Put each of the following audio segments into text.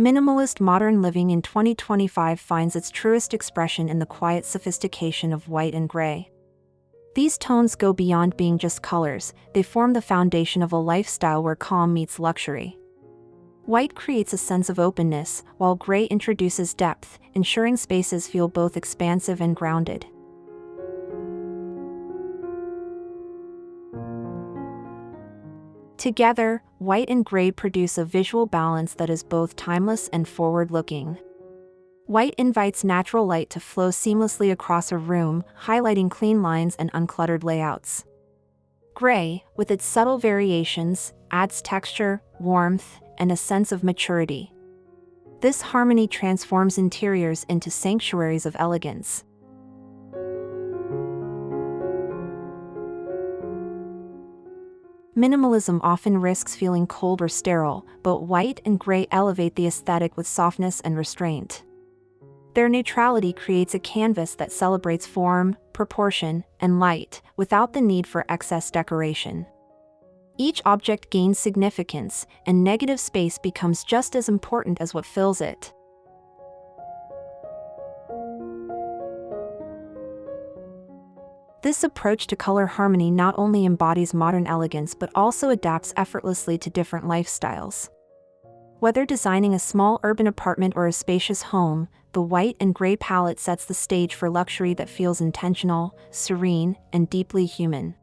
Minimalist modern living in 2025 finds its truest expression in the quiet sophistication of white and gray. These tones go beyond being just colors, they form the foundation of a lifestyle where calm meets luxury. White creates a sense of openness, while gray introduces depth, ensuring spaces feel both expansive and grounded. Together, white and gray produce a visual balance that is both timeless and forward-looking. White invites natural light to flow seamlessly across a room, highlighting clean lines and uncluttered layouts. Gray, with its subtle variations, adds texture, warmth, and a sense of maturity. This harmony transforms interiors into sanctuaries of elegance. Minimalism often risks feeling cold or sterile, but white and gray elevate the aesthetic with softness and restraint. Their neutrality creates a canvas that celebrates form, proportion, and light, without the need for excess decoration. Each object gains significance, and negative space becomes just as important as what fills it. This approach to color harmony not only embodies modern elegance but also adapts effortlessly to different lifestyles. Whether designing a small urban apartment or a spacious home, the white and gray palette sets the stage for luxury that feels intentional, serene, and deeply human.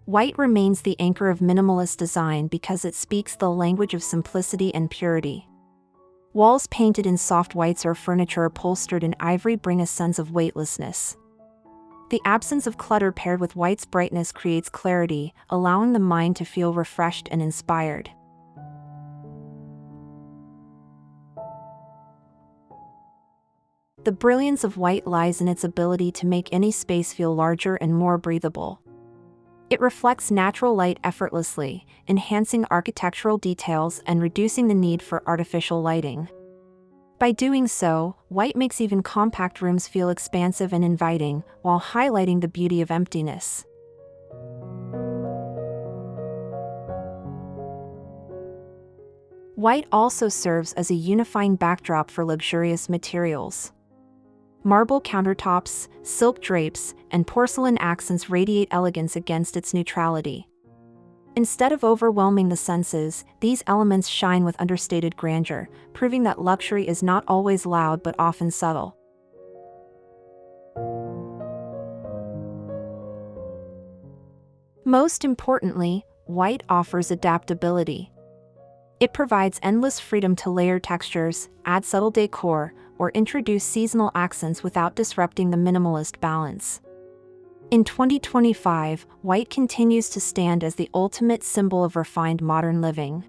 White remains the anchor of minimalist design because it speaks the language of simplicity and purity. Walls painted in soft whites or furniture upholstered in ivory bring a sense of weightlessness. The absence of clutter paired with white's brightness creates clarity, allowing the mind to feel refreshed and inspired. The brilliance of white lies in its ability to make any space feel larger and more breathable. It reflects natural light effortlessly, enhancing architectural details and reducing the need for artificial lighting. By doing so, white makes even compact rooms feel expansive and inviting, while highlighting the beauty of emptiness. White also serves as a unifying backdrop for luxurious materials. Marble countertops, silk drapes, and porcelain accents radiate elegance against its neutrality. Instead of overwhelming the senses, these elements shine with understated grandeur, proving that luxury is not always loud but often subtle. Most importantly, white offers adaptability. It provides endless freedom to layer textures, add subtle decor, or introduce seasonal accents without disrupting the minimalist balance. In 2025, white continues to stand as the ultimate symbol of refined modern living.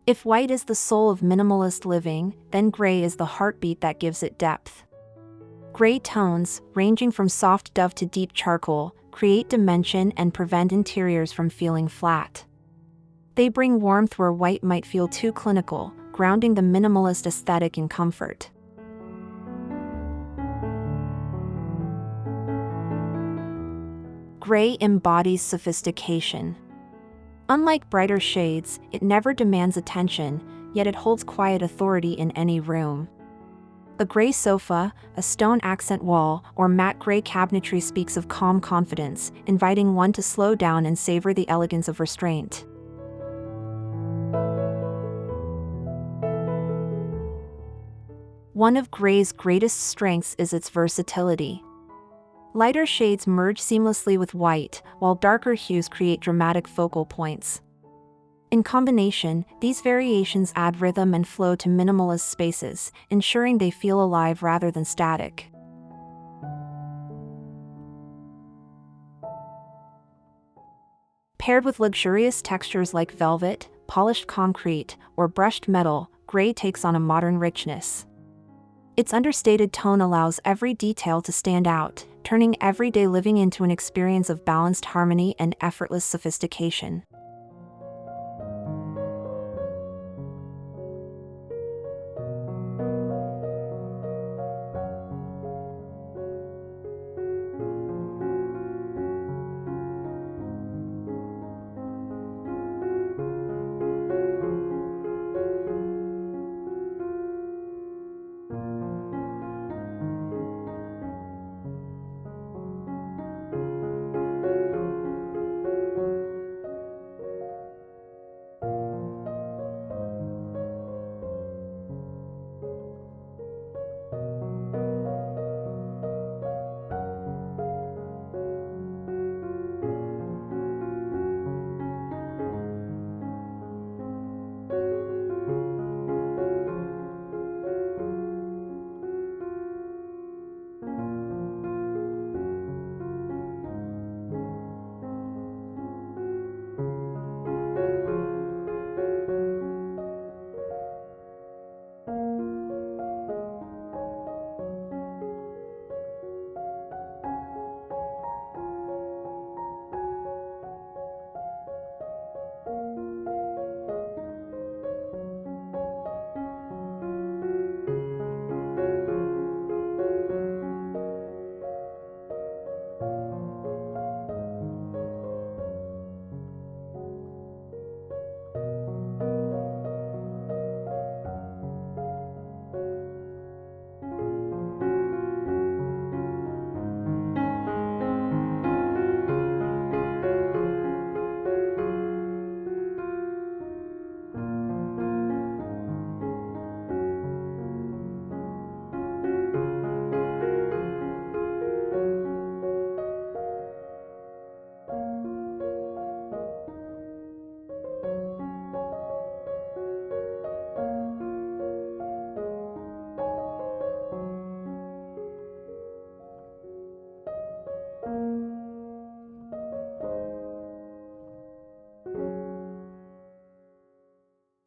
If white is the soul of minimalist living, then gray is the heartbeat that gives it depth. Gray tones, ranging from soft dove to deep charcoal, create dimension and prevent interiors from feeling flat. They bring warmth where white might feel too clinical, grounding the minimalist aesthetic in comfort. Gray embodies sophistication. Unlike brighter shades, it never demands attention, yet it holds quiet authority in any room. A gray sofa, a stone accent wall, or matte gray cabinetry speaks of calm confidence, inviting one to slow down and savor the elegance of restraint. One of gray's greatest strengths is its versatility. Lighter shades merge seamlessly with white, while darker hues create dramatic focal points. In combination, these variations add rhythm and flow to minimalist spaces, ensuring they feel alive rather than static. Paired with luxurious textures like velvet, polished concrete, or brushed metal, gray takes on a modern richness. Its understated tone allows every detail to stand out, turning everyday living into an experience of balanced harmony and effortless sophistication.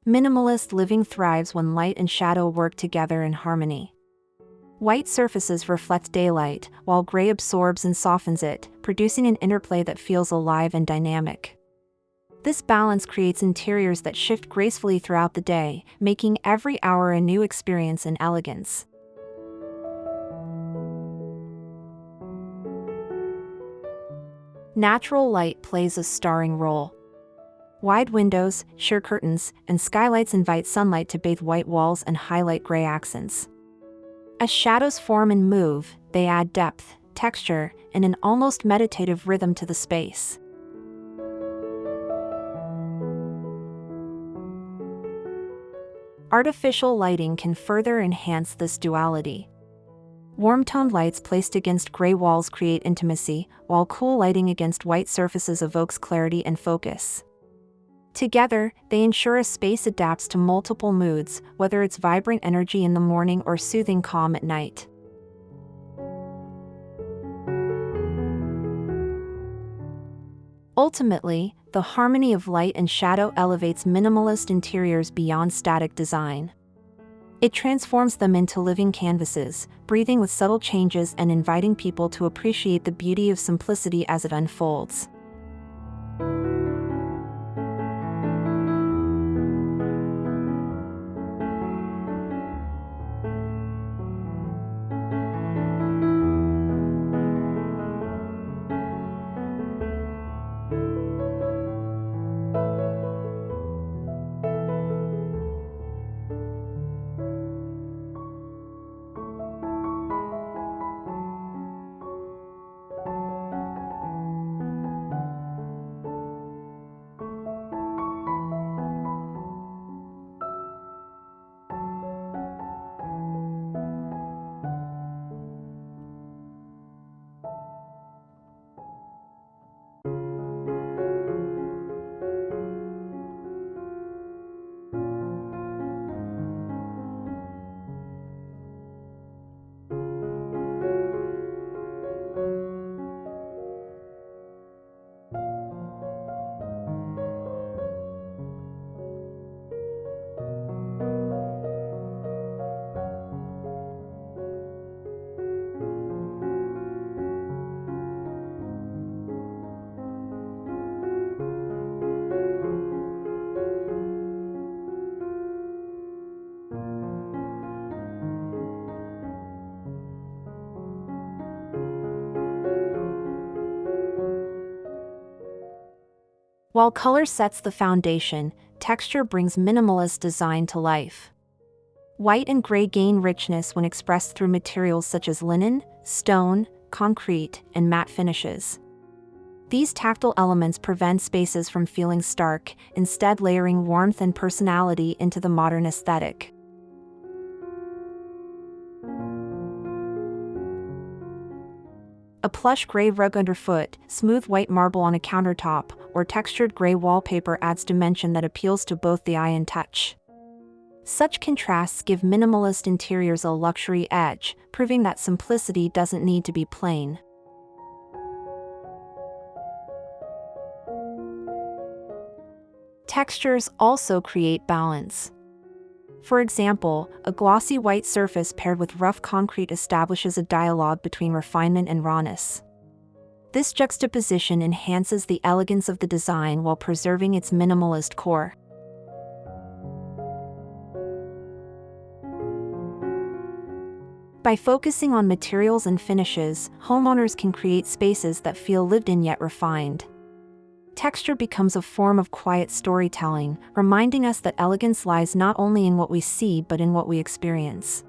Minimalist living thrives when light and shadow work together in harmony. White surfaces reflect daylight, while gray absorbs and softens it, producing an interplay that feels alive and dynamic. This balance creates interiors that shift gracefully throughout the day, making every hour a new experience in elegance. Natural light plays a starring role. Wide windows, sheer curtains, and skylights invite sunlight to bathe white walls and highlight gray accents. As shadows form and move, they add depth, texture, and an almost meditative rhythm to the space. Artificial lighting can further enhance this duality. Warm-toned lights placed against gray walls create intimacy, while cool lighting against white surfaces evokes clarity and focus. Together, they ensure a space adapts to multiple moods, whether it's vibrant energy in the morning or soothing calm at night. Ultimately, the harmony of light and shadow elevates minimalist interiors beyond static design. It transforms them into living canvases, breathing with subtle changes and inviting people to appreciate the beauty of simplicity as it unfolds. While color sets the foundation, texture brings minimalist design to life. White and gray gain richness when expressed through materials such as linen, stone, concrete, and matte finishes. These tactile elements prevent spaces from feeling stark, instead layering warmth and personality into the modern aesthetic. A plush gray rug underfoot, smooth white marble on a countertop, or textured gray wallpaper adds dimension that appeals to both the eye and touch. Such contrasts give minimalist interiors a luxury edge, proving that simplicity doesn't need to be plain. Textures also create balance. For example, a glossy white surface paired with rough concrete establishes a dialogue between refinement and rawness. This juxtaposition enhances the elegance of the design while preserving its minimalist core. By focusing on materials and finishes, homeowners can create spaces that feel lived in yet refined. Texture becomes a form of quiet storytelling, reminding us that elegance lies not only in what we see but in what we experience.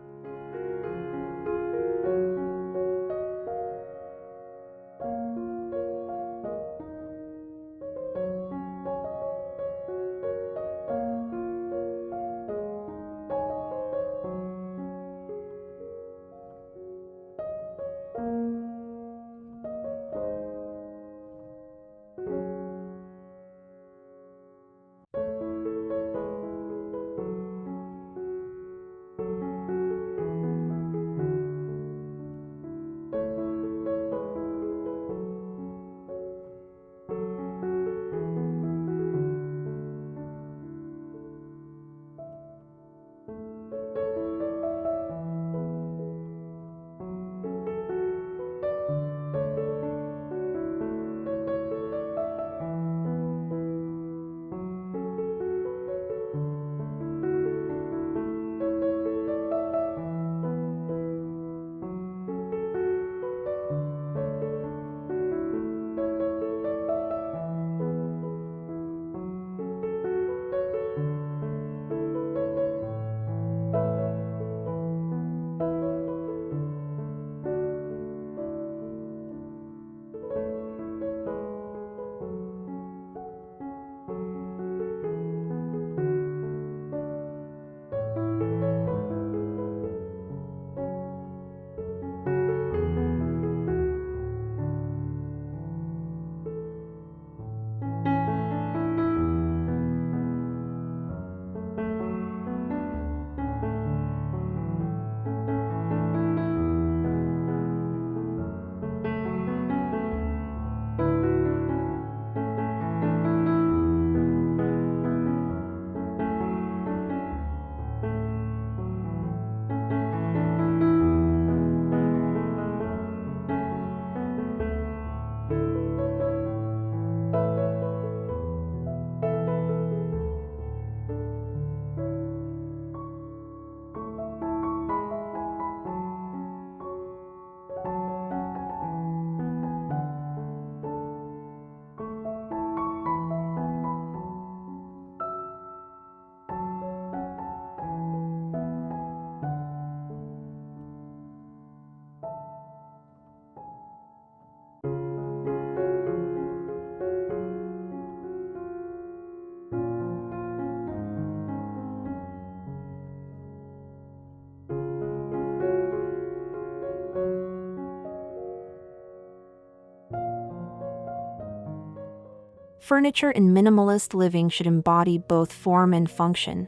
Furniture in minimalist living should embody both form and function.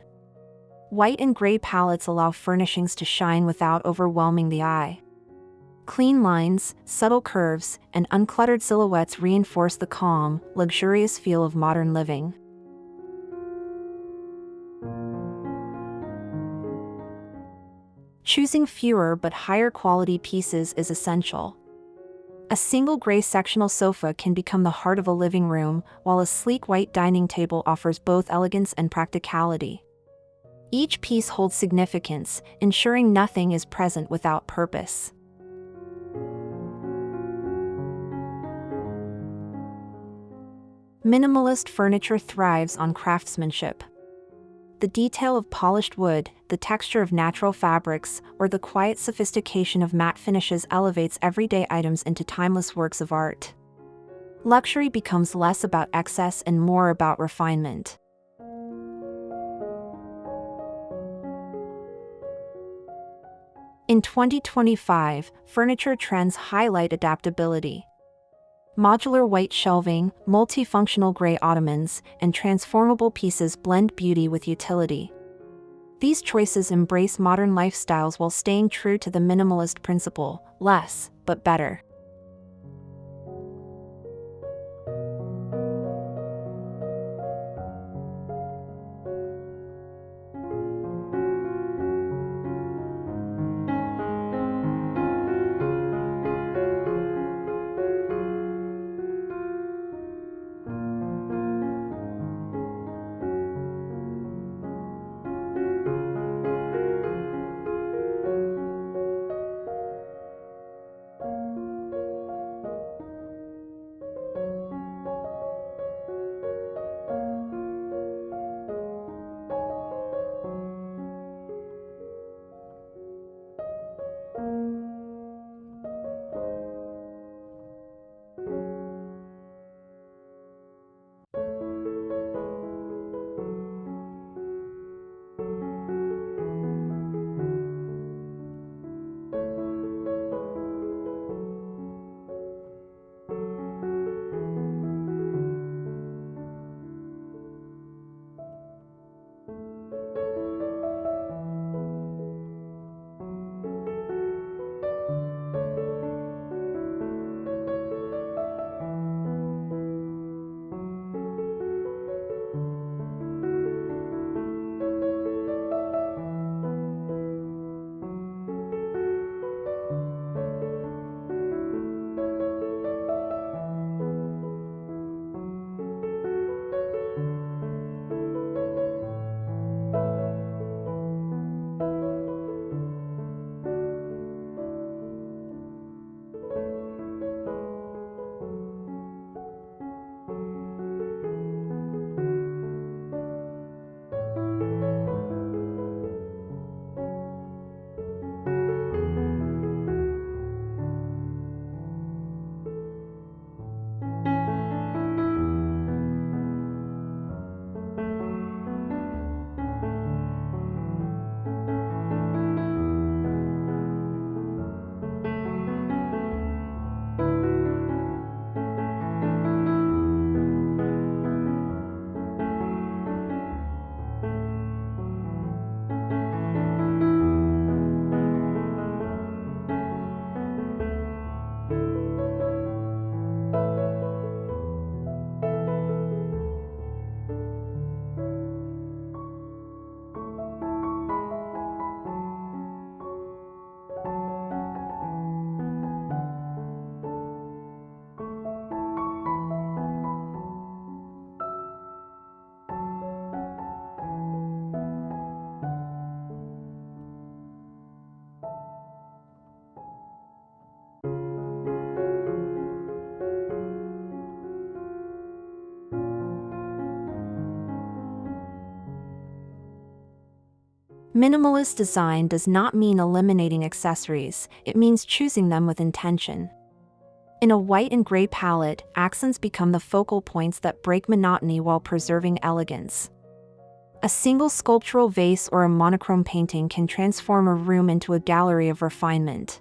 White and gray palettes allow furnishings to shine without overwhelming the eye. Clean lines, subtle curves, and uncluttered silhouettes reinforce the calm, luxurious feel of modern living. Choosing fewer but higher quality pieces is essential. A single gray sectional sofa can become the heart of a living room, while a sleek white dining table offers both elegance and practicality. Each piece holds significance, ensuring nothing is present without purpose. Minimalist furniture thrives on craftsmanship. The detail of polished wood, the texture of natural fabrics, or the quiet sophistication of matte finishes elevates everyday items into timeless works of art. Luxury becomes less about excess and more about refinement. In 2025, furniture trends highlight adaptability. Modular white shelving, multifunctional gray ottomans, and transformable pieces blend beauty with utility. These choices embrace modern lifestyles while staying true to the minimalist principle: less, but better. Minimalist design does not mean eliminating accessories, it means choosing them with intention. In a white and gray palette, accents become the focal points that break monotony while preserving elegance. A single sculptural vase or a monochrome painting can transform a room into a gallery of refinement.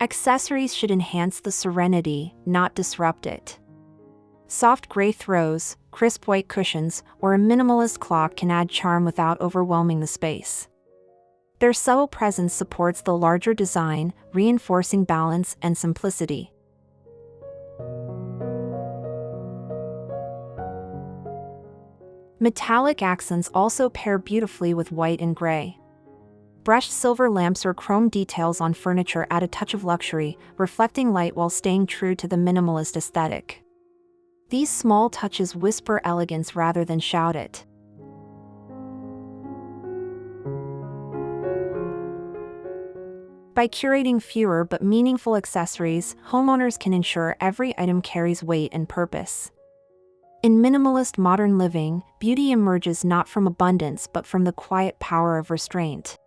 Accessories should enhance the serenity, not disrupt it. Soft gray throws, crisp white cushions, or a minimalist clock can add charm without overwhelming the space. Their subtle presence supports the larger design, reinforcing balance and simplicity. Metallic accents also pair beautifully with white and gray. Brushed silver lamps or chrome details on furniture add a touch of luxury, reflecting light while staying true to the minimalist aesthetic. These small touches whisper elegance rather than shout it. By curating fewer but meaningful accessories, homeowners can ensure every item carries weight and purpose. In minimalist modern living, beauty emerges not from abundance but from the quiet power of restraint.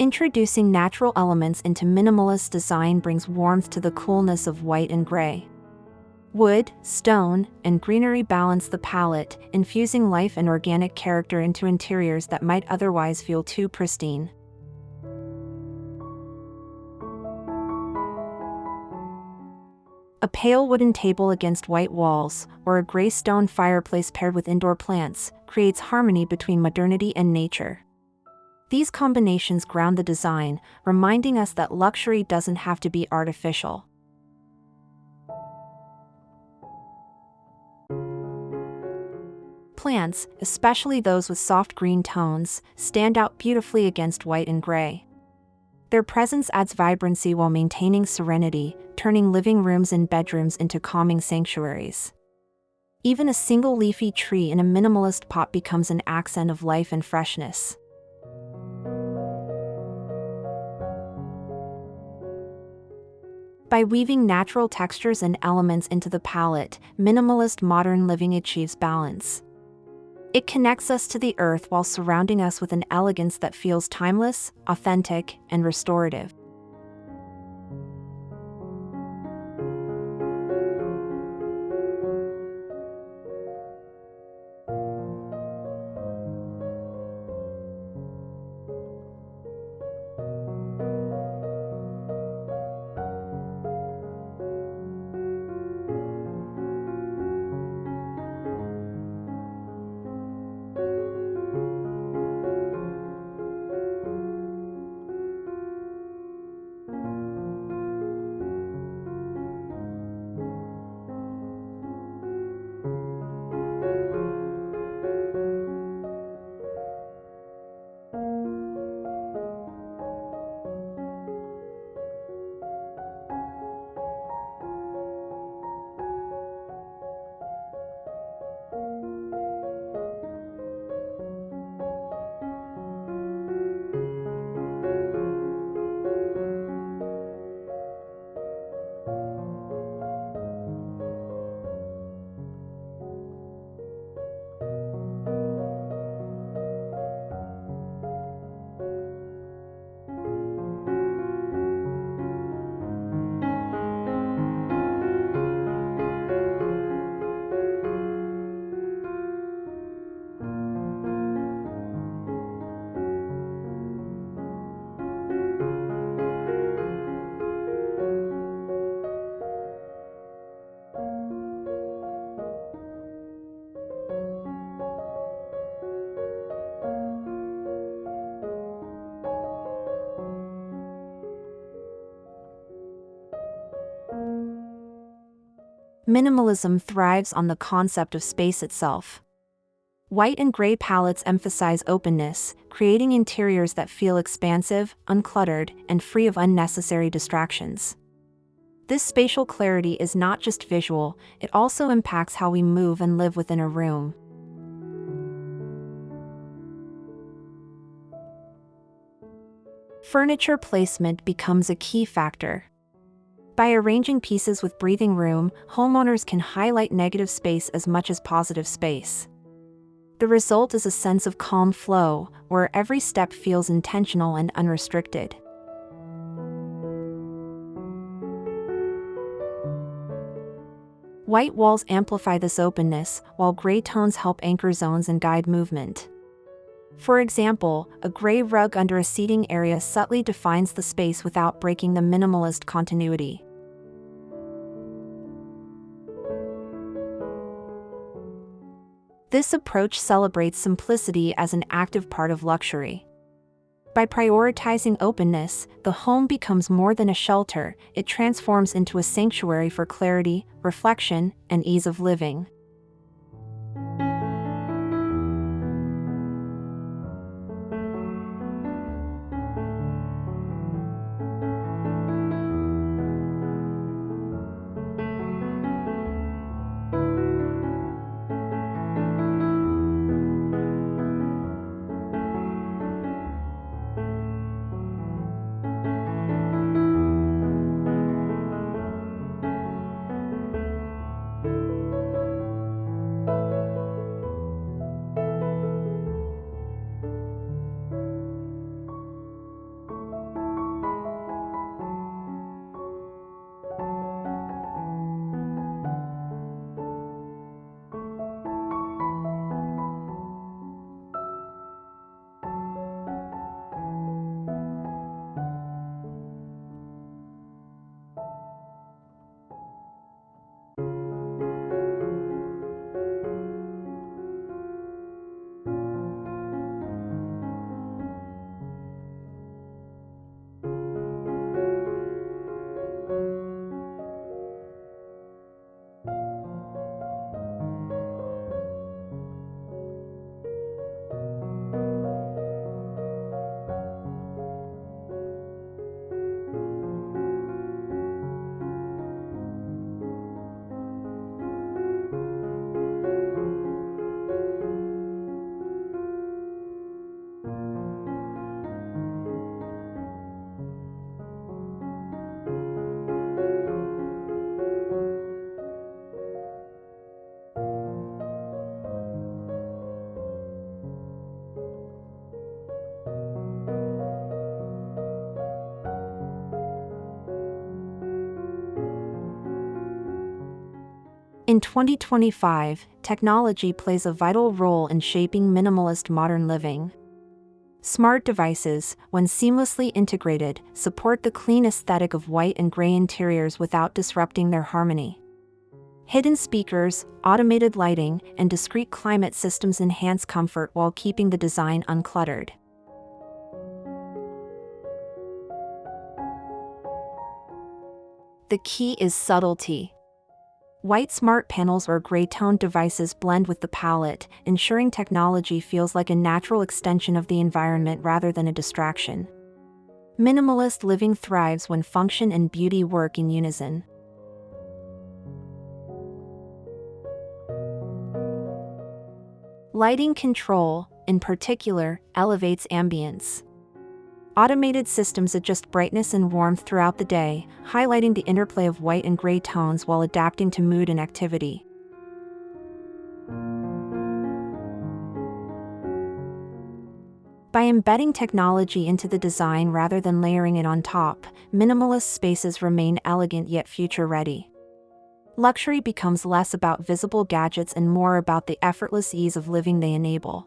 Introducing natural elements into minimalist design brings warmth to the coolness of white and gray. Wood, stone, and greenery balance the palette, infusing life and organic character into interiors that might otherwise feel too pristine. A pale wooden table against white walls, or a gray stone fireplace paired with indoor plants, creates harmony between modernity and nature. These combinations ground the design, reminding us that luxury doesn't have to be artificial. Plants, especially those with soft green tones, stand out beautifully against white and gray. Their presence adds vibrancy while maintaining serenity, turning living rooms and bedrooms into calming sanctuaries. Even a single leafy tree in a minimalist pot becomes an accent of life and freshness. By weaving natural textures and elements into the palette, minimalist modern living achieves balance. It connects us to the earth while surrounding us with an elegance that feels timeless, authentic, and restorative. Minimalism thrives on the concept of space itself. White and gray palettes emphasize openness, creating interiors that feel expansive, uncluttered, and free of unnecessary distractions. This spatial clarity is not just visual, it also impacts how we move and live within a room. Furniture placement becomes a key factor. By arranging pieces with breathing room, homeowners can highlight negative space as much as positive space. The result is a sense of calm flow, where every step feels intentional and unrestricted. White walls amplify this openness, while gray tones help anchor zones and guide movement. For example, a gray rug under a seating area subtly defines the space without breaking the minimalist continuity. This approach celebrates simplicity as an active part of luxury. By prioritizing openness, the home becomes more than a shelter, it transforms into a sanctuary for clarity, reflection, and ease of living. In 2025, technology plays a vital role in shaping minimalist modern living. Smart devices, when seamlessly integrated, support the clean aesthetic of white and gray interiors without disrupting their harmony. Hidden speakers, automated lighting, and discrete climate systems enhance comfort while keeping the design uncluttered. The key is subtlety. White smart panels or gray-toned devices blend with the palette, ensuring technology feels like a natural extension of the environment rather than a distraction. Minimalist living thrives when function and beauty work in unison. Lighting control, in particular, elevates ambience. Automated systems adjust brightness and warmth throughout the day, highlighting the interplay of white and gray tones while adapting to mood and activity. By embedding technology into the design rather than layering it on top, minimalist spaces remain elegant yet future-ready. Luxury becomes less about visible gadgets and more about the effortless ease of living they enable.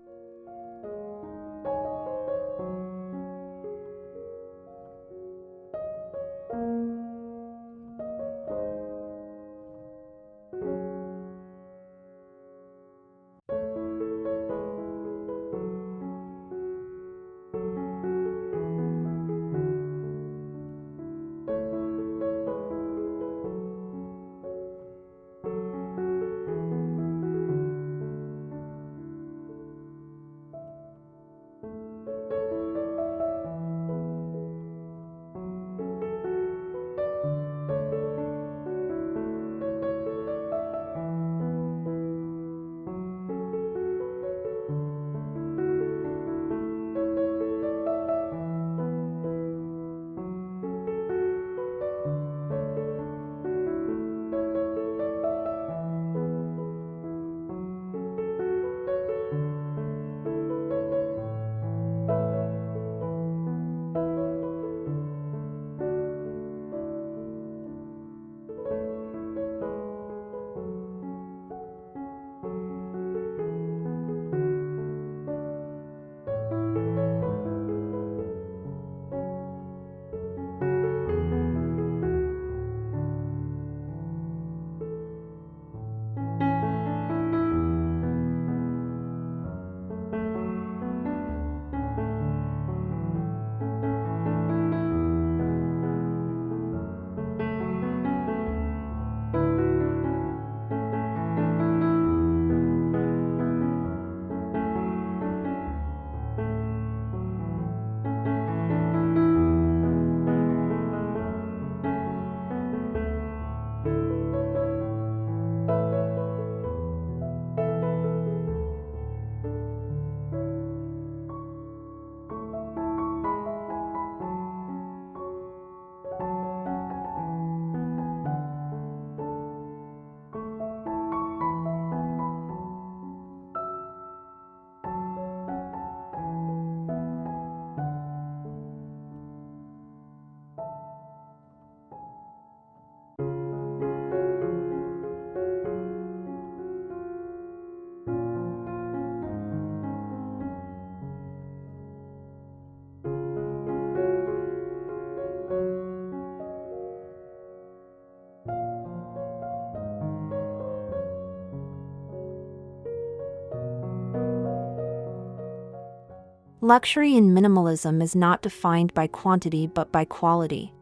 Luxury in minimalism is not defined by quantity but by quality.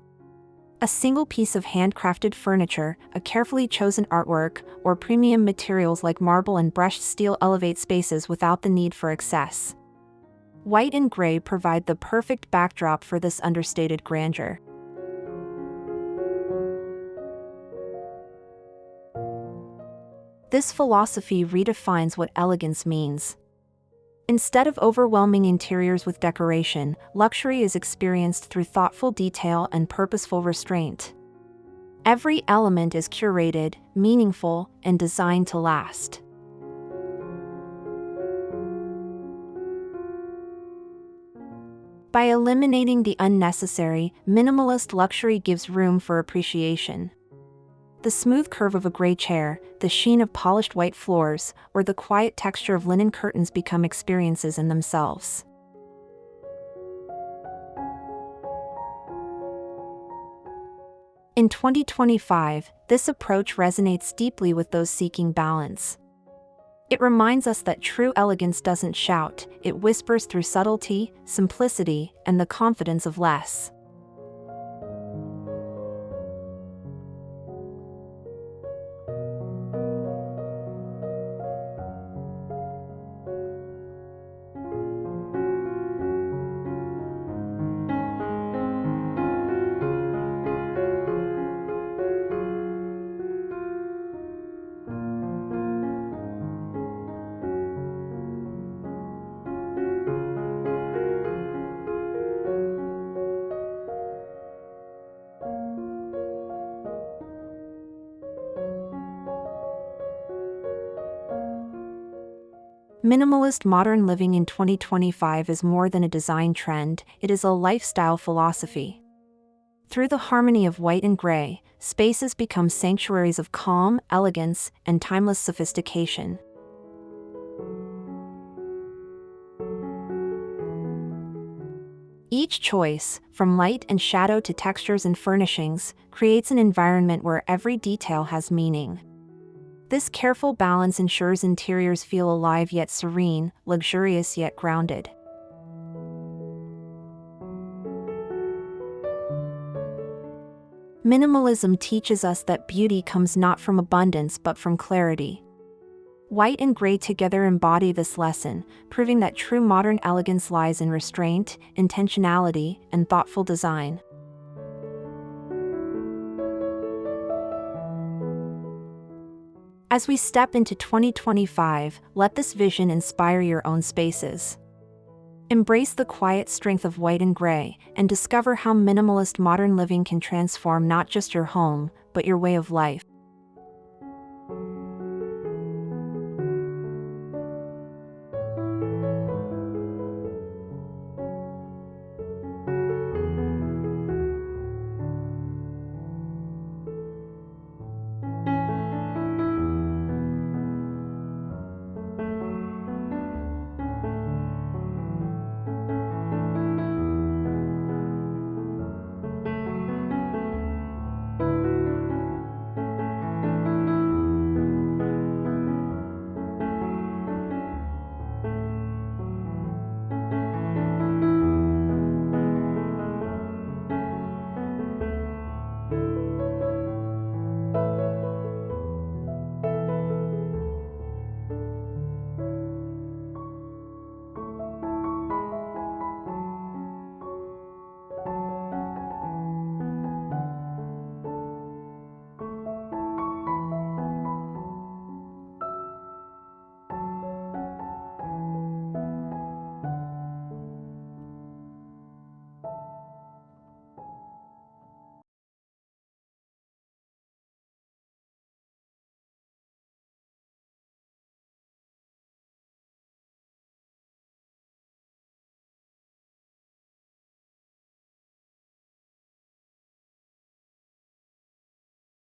A single piece of handcrafted furniture, a carefully chosen artwork, or premium materials like marble and brushed steel elevate spaces without the need for excess. White and gray provide the perfect backdrop for this understated grandeur. This philosophy redefines what elegance means. Instead of overwhelming interiors with decoration, luxury is experienced through thoughtful detail and purposeful restraint. Every element is curated, meaningful, and designed to last. By eliminating the unnecessary, minimalist luxury gives room for appreciation. The smooth curve of a gray chair, the sheen of polished white floors, or the quiet texture of linen curtains become experiences in themselves. In 2025, this approach resonates deeply with those seeking balance. It reminds us that true elegance doesn't shout, it whispers through subtlety, simplicity, and the confidence of less. Minimalist modern living in 2025 is more than a design trend, it is a lifestyle philosophy. Through the harmony of white and gray, spaces become sanctuaries of calm, elegance, and timeless sophistication. Each choice, from light and shadow to textures and furnishings, creates an environment where every detail has meaning. This careful balance ensures interiors feel alive yet serene, luxurious yet grounded. Minimalism teaches us that beauty comes not from abundance but from clarity. White and gray together embody this lesson, proving that true modern elegance lies in restraint, intentionality, and thoughtful design. As we step into 2025, let this vision inspire your own spaces. Embrace the quiet strength of white and gray, and discover how minimalist modern living can transform not just your home, but your way of life.